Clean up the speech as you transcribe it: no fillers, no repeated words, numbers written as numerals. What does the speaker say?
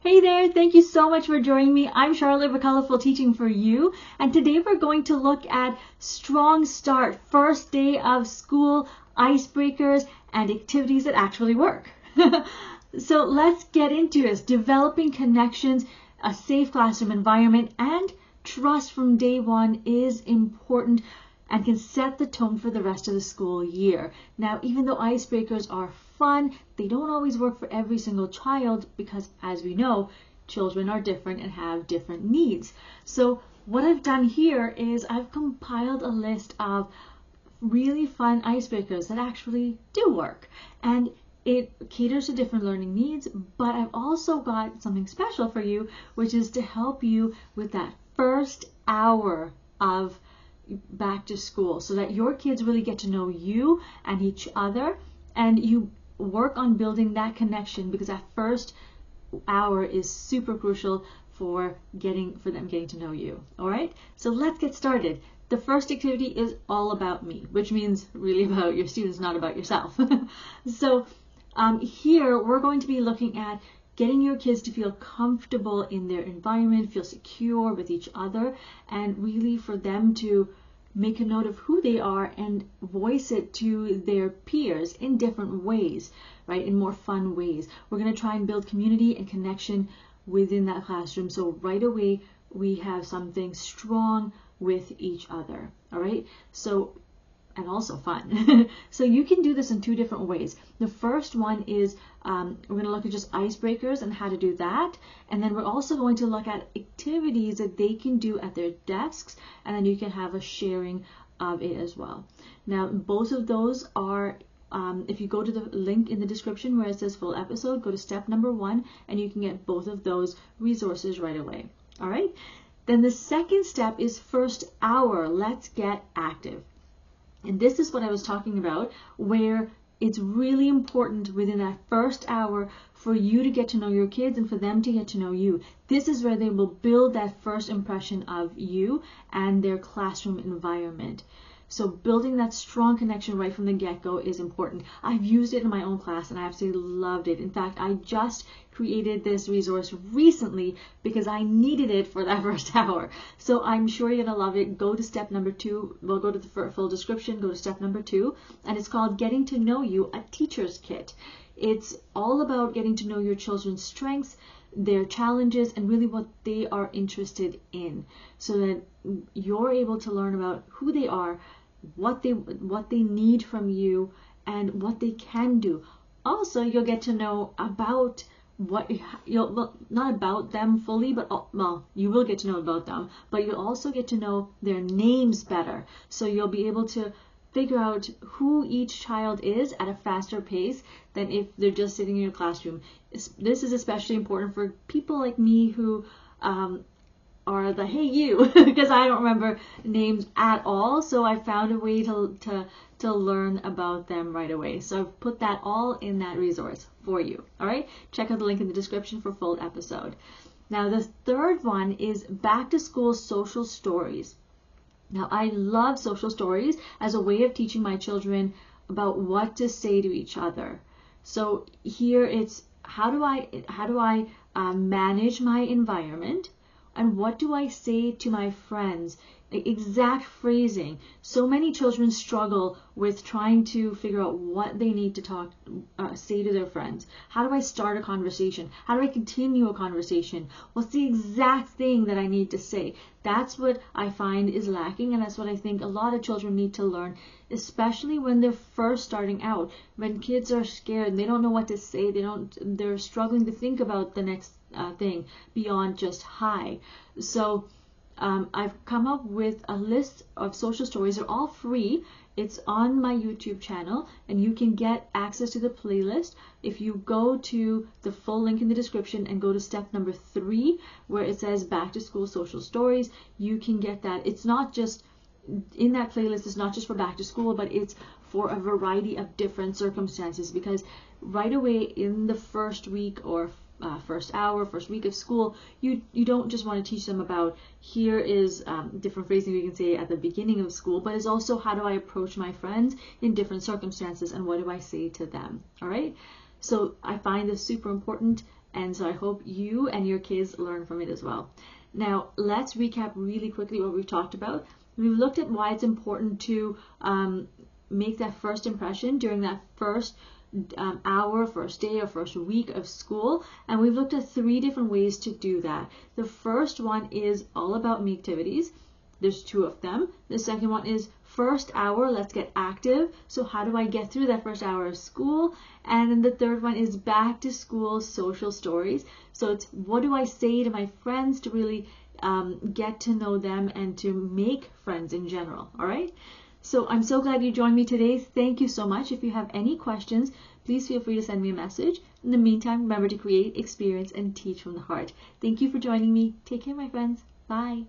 Hey there, thank you so much for joining me. I'm Charlotte with Colorful Teaching for You, and today we're going to look at Strong Start, first day of school, icebreakers, and activities that actually work. So let's get into it. Developing connections, a safe classroom environment, and trust from day one is important and can set the tone for the rest of the school year. Now, even though icebreakers are fun, they don't always work for every single child because, as we know, children are different and have different needs. So what I've done here is I've compiled a list of really fun icebreakers that actually do work. And it caters to different learning needs, but I've also got something special for you, which is to help you with that first hour of back to school so that your kids really get to know you and each other, and you work on building that connection, because that first hour is super crucial for them getting to know you. All right, so let's get started. The first activity is all about me, which means really about your students, not about yourself. So here we're going to be looking at getting your kids to feel comfortable in their environment, feel secure with each other, and really for them to make a note of who they are and voice it to their peers in different ways, right? In more fun ways. We're going to try and build community and connection within that classroom. So right away, we have something strong with each other, all right? So, and also fun. So you can do this in two different ways. The first one is we're going to look at just icebreakers and how to do that. And then we're also going to look at activities that they can do at their desks, and then you can have a sharing of it as well. Now, both of those are, if you go to the link in the description where it says full episode, go to step number 1, and you can get both of those resources right away. All right. Then the second step is first hour. Let's get active. And this is what I was talking about, where it's really important within that first hour for you to get to know your kids and for them to get to know you. This is where they will build that first impression of you and their classroom environment. So building that strong connection right from the get-go is important. I've used it in my own class and I absolutely loved it. In fact, I just created this resource recently because I needed it for that first hour. So I'm sure you're going to love it. Go to step number 2. We'll go to the full description. Go to step number 2. And it's called Getting to Know You, a Teacher's Kit. It's all about getting to know your children's strengths, their challenges, and really what they are interested in, so that you're able to learn about who they are, what they need from you, and what they can do. Also, you'll get to know about not about them fully, but well, you will get to know about them, but you'll also get to know their names better. So you'll be able to figure out who each child is at a faster pace than if they're just sitting in your classroom. This is especially important for people like me who are the hey you, because I don't remember names at all. So I found a way to learn about them right away. So I've put that all in that resource for you. All right, check out the link in the description for full episode. Now the third one is back to school social stories. Now I love social stories as a way of teaching my children about what to say to each other. So here it's how do I manage my environment, and what do I say to my friends? Exact phrasing. So many children struggle with trying to figure out what they need to say to their friends. How do I start a conversation? How do I continue a conversation? What's the exact thing that I need to say? That's what I find is lacking, and that's what I think a lot of children need to learn, especially when they're first starting out. When kids are scared and they don't know what to say, they're struggling to think about the next thing beyond just hi. So I've come up with a list of social stories. They're all free. It's on my YouTube channel, and you can get access to the playlist if you go to the full link in the description and go to step number 3 where it says back to school social stories. You can get that. It's not just in that playlist. It's not just for back to school, but it's for a variety of different circumstances, because right away in the first week or first hour, first week of school, you don't just want to teach them about here is different phrasing we can say at the beginning of school, but it's also how do I approach my friends in different circumstances and what do I say to them. All right, so I find this super important And so I hope you and your kids learn from it as well. Now, let's recap really quickly what we've talked about. We've looked at why it's important to make that first impression during that first hour, first day, or first week of school. And we've looked at 3 different ways to do that. The first one is all about me activities. There's 2 of them. The second one is first hour, let's get active. So how do I get through that first hour of school? And then the third one is back to school social stories. So it's what do I say to my friends to really get to know them and to make friends in general. All right. So I'm so glad you joined me today. Thank you so much. If you have any questions, please feel free to send me a message. In the meantime, remember to create, experience, and teach from the heart. Thank you for joining me. Take care, my friends. Bye.